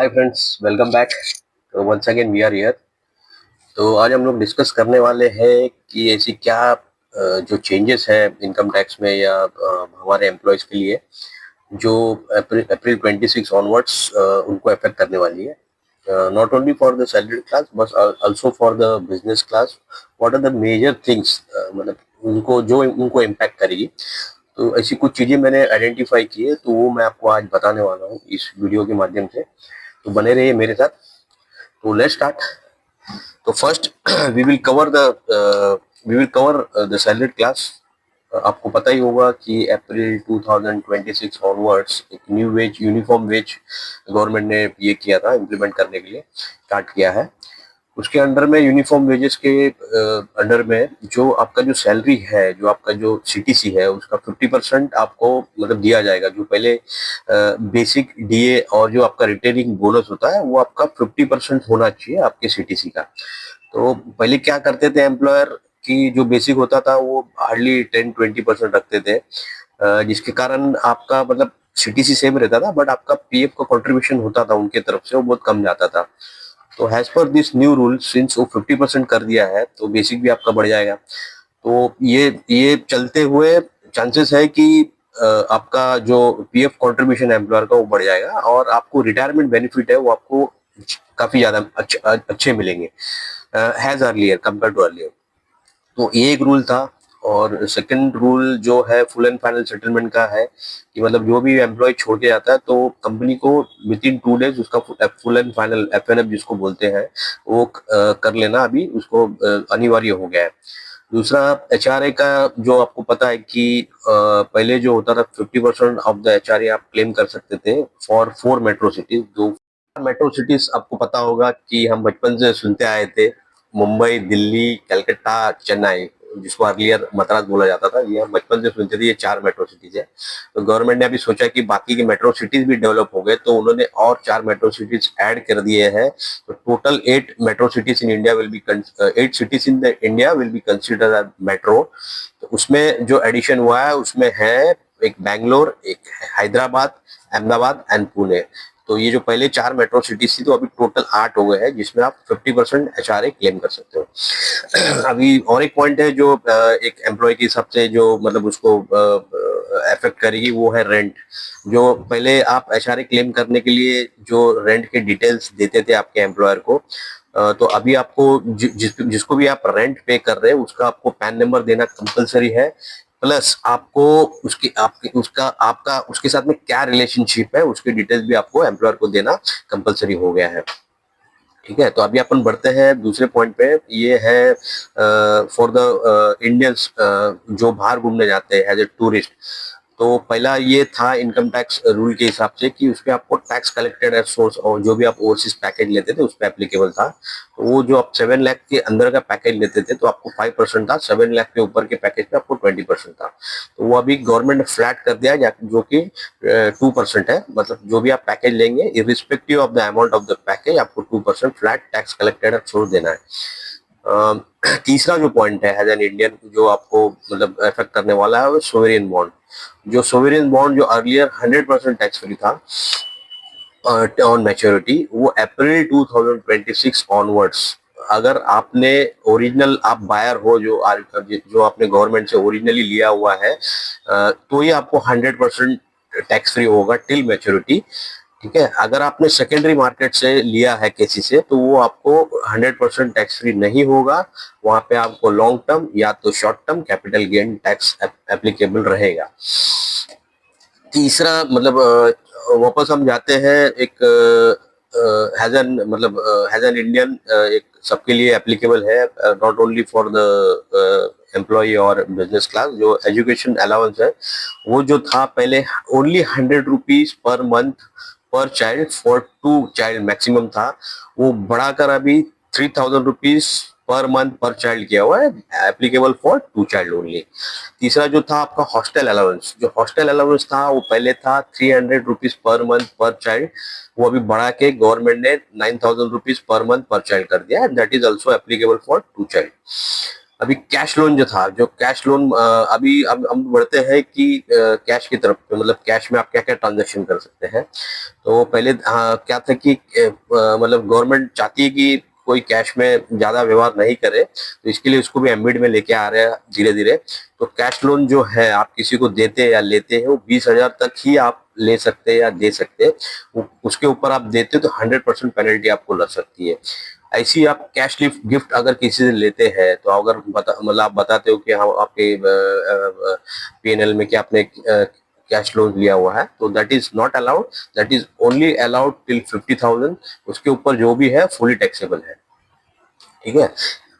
हाय friends, welcome back. तो once again we are here. तो आज हम लोग डिस्कस करने वाले हैं कि ऐसी क्या जो चेंजेस है इनकम टैक्स में या हमारे एम्प्लॉयज के लिए जो अप्रैल 26 ऑनवर्ड्स उनको अफेक्ट करने वाली है। Not only for the salary class but also for the business class. What are the major things, मतलब उनको इम्पैक्ट करेगी। तो ऐसी कुछ चीजें मैंने आइडेंटिफाई की है, तो वो मैं आपको आज बताने वाला हूँ इस वीडियो के माध्यम से। तो बने रहिए मेरे साथ। तो लेट्स स्टार्ट। तो first we will cover the salaried class. आपको पता ही होगा कि अप्रैल 2026 ऑनवर्ड्स एक new wage uniform wage government ने ये किया था, इम्प्लीमेंट करने के लिए स्टार्ट किया है। उसके अंडर में यूनिफॉर्म वेजेस के अंडर में जो आपका जो सैलरी है, जो आपका जो सीटीसी है, उसका 50% आपको मतलब दिया जाएगा। जो पहले बेसिक डीए और जो आपका रिटेनिंग बोनस होता है वो आपका 50% होना चाहिए आपके सीटीसी का। तो पहले क्या करते थे एम्प्लॉयर की, जो बेसिक होता था वो हार्डली 10-20% रखते थे, जिसके कारण आपका मतलब सीटीसी सेम रहता था, बट आपका पीएफ का कंट्रीब्यूशन होता था उनके तरफ से, वो बहुत कम जाता था। तो हैज पर दिस न्यू रूल, सिंस वो 50% कर दिया है तो बेसिक भी आपका बढ़ जाएगा। तो ये चलते हुए चांसेस है कि आपका जो पीएफ कंट्रीब्यूशन एम्प्लॉयर का वो बढ़ जाएगा और आपको रिटायरमेंट बेनिफिट है वो आपको काफी ज्यादा अच्छे मिलेंगे has earlier compare to earlier. तो ये एक रूल था। और सेकंड रूल जो है फुल एंड फाइनल सेटलमेंट का है कि मतलब जो भी एम्प्लॉय छोड़ के जाता है तो कंपनी को विद इन 2 डेज उसका फुल एंड फाइनल एफएनएफ जिसको बोलते हैं वो कर लेना अभी उसको अनिवार्य हो गया है। दूसरा एचआरए का, जो आपको पता है कि पहले जो होता था 50% ऑफ द एचआरए आप क्लेम कर सकते थे फॉर 4 मेट्रो सिटीज। जो मेट्रो सिटीज आपको पता होगा कि हम बचपन से सुनते आए थे, मुंबई, दिल्ली, कलकत्ता, चेन्नई, जिसको अर्लियर मद्रास बोला जाता था, ये हम बचपन से सुनते थे, ये 4 मेट्रो सिटीज है। तो गवर्नमेंट ने अभी सोचा कि बाकी के मेट्रो सिटीज भी डेवलप हो गए तो उन्होंने और 4 मेट्रो सिटीज ऐड कर दिए हैं। तो total 8 metro cities in India will be 8 cities in the India will be considered as metro. तो उसमें जो एडिशन हुआ है उसमें है एक बैंगलोर, एक हैदराबाद, अहमदाबाद एंड पुणे। तो ये जो पहले 4 मेट्रो सिटीज थी तो अभी टोटल 8 हो गए हैं, जिसमें आप 50% एचआरए क्लेम कर सकते हो। अभी और एक पॉइंट है जो एक एम्प्लॉय के हिसाब से जो मतलब उसको अफेक्ट करेगी, वो है रेंट। जो पहले आप एचआरए क्लेम करने के लिए जो रेंट के डिटेल्स देते थे आपके एम्प्लॉयर को, तो अभी आपको जिसको भी आप रेंट पे कर रहे हैं उसका आपको पैन नंबर देना कंपलसरी है। प्लस आपको उसकी आपके उसका आपका उसके साथ में क्या रिलेशनशिप है उसके डिटेल्स भी आपको एम्प्लॉयर को देना कंपलसरी हो गया है। ठीक है, तो अभी अपन बढ़ते हैं दूसरे पॉइंट पे। ये है फॉर द इंडियंस जो बाहर घूमने जाते हैं एज ए टूरिस्ट। तो पहला ये था इनकम टैक्स रूल के हिसाब से कि उस पे आपको टैक्स कलेक्टेड एट सोर्स, और जो भी आप ओवरसीज पैकेज लेते थे उस पे एप्लीकेबल था। तो वो जो आप 7 लाख के अंदर का पैकेज लेते थे तो आपको 5% था, 7 लाख के ऊपर के पैकेज पे आपको 20% था। तो वो अभी गवर्नमेंट ने फ्लैट कर दिया है, जो कि 2% है। मतलब जो भी आप पैकेज लेंगे irrespective of the amount of the package आपको 2% flat tax collected at source देना है। तीसरा जो पॉइंट है एज एन इंडियन जो आपको मतलब इफेक्ट करने वाला है वो सोवरेन बॉन्ड। जो सोवरेन बॉन्ड जो अर्लियर 100% टैक्स फ्री था ऑन मैच्योरिटी, वो अप्रैल 2026 ऑनवर्ड्स, अगर आपने ओरिजिनल आप बायर हो जो आपने गवर्नमेंट से ओरिजिनली लिया हुआ है, तो ये आपको 100% टैक्स फ्री होगा टिल मैच्योरिटी। ठीक है, अगर आपने सेकेंडरी मार्केट से लिया है किसी से तो वो आपको 100% टैक्स फ्री नहीं होगा। वहां पे आपको लॉन्ग टर्म या तो short term capital gain tax applicable रहेगा। तीसरा मतलब वापस हम जाते हैं एक हैज एन मतलब हैज एन इंडियन, एक सबके लिए एप्लीकेबल है, not only for the employ और बिजनेस क्लास। जो एजुकेशन अलाउंस है वो जो था पहले only 100 rupees per month per child for 2 child maximum था, वो बढ़ाकर अभी 3000 rupees per month per child किया हुआ है, एप्लीकेबल फॉर 2 चाइल्ड ओनली। तीसरा जो था आपका हॉस्टल अलाउंस, जो हॉस्टल अलाउंस था वो पहले था 300 rupees per month per child, वो अभी बढ़ा के गवर्नमेंट ने 9000 rupees per month per child कर दिया है, that is also applicable for 2 child. अभी कैश लोन जो था, जो कैश लोन अभी अब हम बढ़ते हैं कि कैश की तरफ, मतलब कैश में आप क्या क्या ट्रांजेक्शन कर सकते हैं। तो पहले क्या था कि मतलब गवर्नमेंट चाहती है कि कोई कैश में ज्यादा व्यवहार नहीं करे, तो इसके लिए उसको भी एमबीडी में लेके आ रहे हैं धीरे धीरे। तो कैश लोन जो है आप किसी को देते हैं या लेते हैं, वो 20,000 तक ही आप ले सकते हैं या दे सकते हैं। उसके ऊपर आप देते हो तो 100% पेनल्टी आपको लग सकती है। ऐसी आप कैश गिफ्ट अगर किसी से लेते हैं, तो अगर मतलब आप बताते हो कि हम आपके पीएनएल में कि आपने कैश लोन लिया हुआ है, तो that is not allowed. That is only allowed till 50,000। उसके ऊपर जो भी है फुली टैक्सेबल है, ठीक है।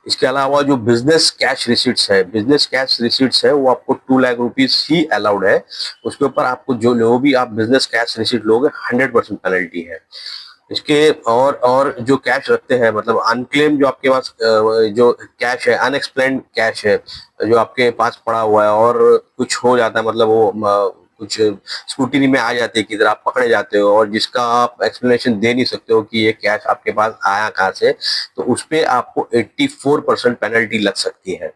इसके अलावा जो बिजनेस कैश रिसीट्स है, बिजनेस कैश रिसीट्स है, वो आपको 2 लाख रुपीज ही अलाउड है। उसके ऊपर आपको जो भी आप बिजनेस कैश रिसीट लोगे, 100% पेनल्टी है इसके। और जो कैश रखते हैं, मतलब अनक्लेम जो आपके पास जो कैश है, अनएक्सप्लेन्ड कैश है, जो आपके पास पड़ा हुआ है और कुछ हो जाता है, मतलब वो कुछ स्क्रूटिनी में आ जाते हैं, किधर आप पकड़े जाते हो और जिसका आप एक्सप्लेनेशन दे नहीं सकते हो कि ये कैश आपके पास आया कहाँ से, तो उस पे आपको 84% पेनल्टी लग सकती है।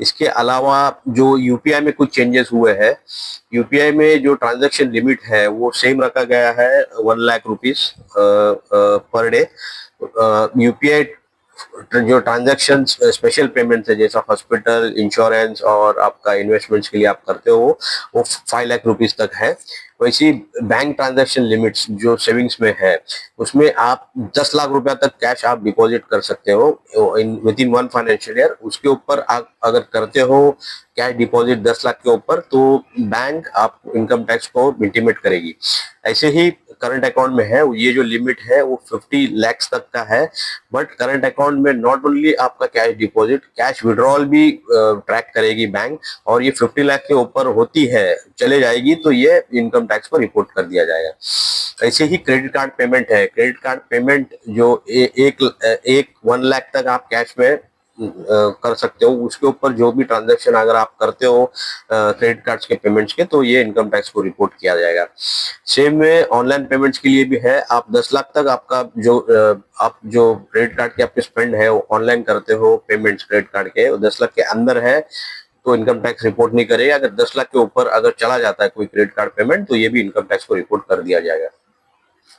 इसके अलावा जो यूपीआई में कुछ चेंजेस हुए हैं, यूपीआई में जो ट्रांजैक्शन लिमिट है वो सेम रखा गया है, 1 lakh rupees per day. UPI जो ट्रांजैक्शन स्पेशल पेमेंट है, जैसा हॉस्पिटल, इंश्योरेंस और आपका इन्वेस्टमेंट्स के लिए आप करते हो, वो 5 लाख रुपीज तक है। वैसी बैंक ट्रांजैक्शन लिमिट्स जो सेविंग्स में है, उसमें आप 10 लाख रुपया तक कैश आप डिपॉजिट कर सकते हो in with in 1 financial year. उसके ऊपर आप अगर करते हो कैश डिपॉजिट 10 लाख के ऊपर, तो बैंक आप इनकम टैक्स को इंटीमेट करेगी। ऐसे ही करंट अकाउंट में है, ये जो लिमिट है वो 50 लाख तक का है। बट करंट अकाउंट में नॉट ओनली आपका कैश डिपॉजिट, कैश विड्रॉल भी ट्रैक करेगी बैंक। और ये 50 लाख के ऊपर होती है, चले जाएगी, तो ये इनकम टैक्स को रिपोर्ट कर दिया जाएगा। ऐसे ही क्रेडिट कार्ड पेमेंट है, क्रेडिट कार्ड पेमेंट जो एक 1 लाख तक आप कैश में कर सकते हो। उसके ऊपर जो भी ट्रांजैक्शन अगर आप करते हो क्रेडिट कार्ड्स के पेमेंट्स के, तो ये इनकम टैक्स को रिपोर्ट किया जाएगा। सेम में ऑनलाइन पेमेंट्स के लिए भी है। आप 10 लाख तक आपका जो आप जो क्रेडिट कार्ड के आपके स्पेंड है वो ऑनलाइन करते हो पेमेंट्स क्रेडिट कार्ड के, 10 लाख के अंदर है तो इनकम टैक्स रिपोर्ट नहीं करेगा। अगर 10 लाख के ऊपर अगर चला जाता है कोई क्रेडिट कार्ड पेमेंट, तो ये भी इनकम टैक्स को रिपोर्ट कर दिया जाएगा।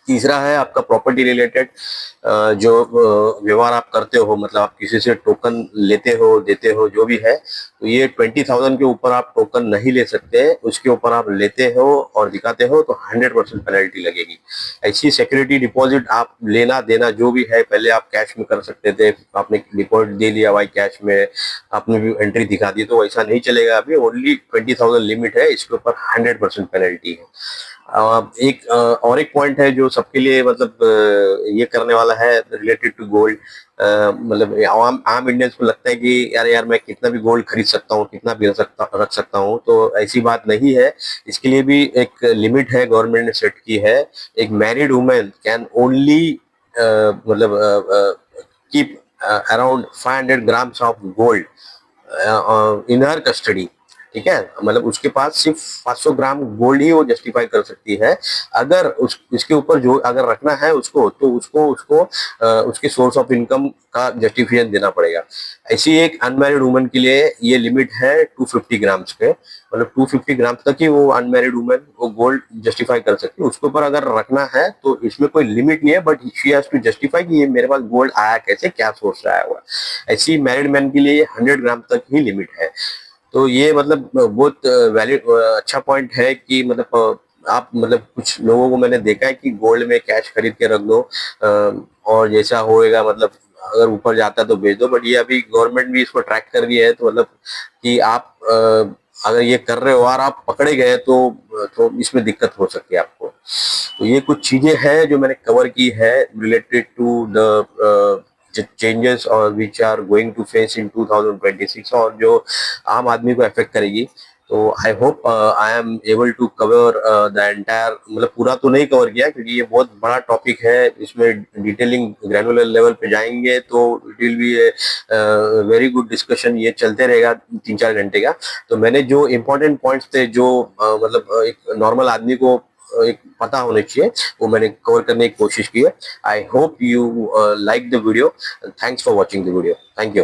तीसरा है आपका प्रॉपर्टी रिलेटेड जो व्यवहार आप करते हो, मतलब आप किसी से टोकन लेते हो, देते हो, जो भी है, तो ये 20,000 के ऊपर आप टोकन नहीं ले सकते। उसके ऊपर आप लेते हो और दिखाते हो तो 100% पेनल्टी लगेगी। ऐसी सिक्योरिटी डिपॉजिट आप लेना देना जो भी है, पहले आप कैश में कर सकते थे, आपने डिपॉजिट दे लिया भाई कैश में, आपने भी एंट्री दिखा दी, तो ऐसा नहीं चलेगा। अभी ओनली 20,000 लिमिट है, इसके ऊपर 100% पेनल्टी है। एक और एक पॉइंट है जो सबके लिए मतलब ये करने वाला है, रिलेटेड टू गोल्ड। मतलब आम इंडियंस को लगता है कि यार यार मैं कितना भी गोल्ड खरीद सकता हूँ, कितना भी रख सकता हूँ, तो ऐसी बात नहीं है। इसके लिए भी एक लिमिट है, गवर्नमेंट ने सेट की है। एक मैरिड वुमेन कैन ओनली मतलब keep around 500 grams of gold in her custody, ठीक है। मतलब उसके पास सिर्फ 500 ग्राम गोल्ड ही वो जस्टिफाई कर सकती है। अगर इसके ऊपर जो अगर रखना है उसको, तो उसको उसके सोर्स ऑफ इनकम का जस्टिफिकेशन देना पड़ेगा। ऐसी एक अनमैरिड वुमन के लिए ये लिमिट है 250 ग्राम्स के, मतलब 250 ग्राम तक ही वो अनमैरिड वुमन वो गोल्ड जस्टिफाई कर सकती है। उसके ऊपर अगर रखना है तो इसमें कोई लिमिट नहीं है, but she has to justify कि ये मेरे पास गोल्ड आया कैसे, क्या सोर्स से आया हुआ है। ऐसी मैरिड मैन के लिए 100 ग्राम तक ही लिमिट है। तो ये मतलब बहुत वैलिड अच्छा पॉइंट है कि मतलब आप मतलब कुछ लोगों को मैंने देखा है कि गोल्ड में कैश खरीद के रख दो और जैसा होएगा, मतलब अगर ऊपर जाता है तो बेच दो। बट ये अभी गवर्नमेंट भी इसको ट्रैक कर रही है, तो मतलब कि आप अगर ये कर रहे हो और आप पकड़े गए तो इसमें दिक्कत हो सकती है आपको। तो ये कुछ चीजें हैं जो मैंने कवर की है रिलेटेड टू द चेंजेस और which are going to face in 2026 और जो आम आदमी को अफेक्ट करेगी। तो I hope I am able to cover the entire, मतलब पूरा तो नहीं कवर किया क्योंकि ये बहुत बड़ा टॉपिक है। इसमें डिटेलिंग ग्रैनुलर लेवल पे जाएंगे तो it will be a very good discussion, ये चलते रहेगा 3-4 घंटे का। तो मैंने जो इम्पोर्टेंट पॉइंट्स थे जो मतलब एक नॉर्मल आदमी को एक पता होने चाहिए, वो मैंने कवर करने की कोशिश की है। I hope you like the video. Thanks for watching the video. Thank you.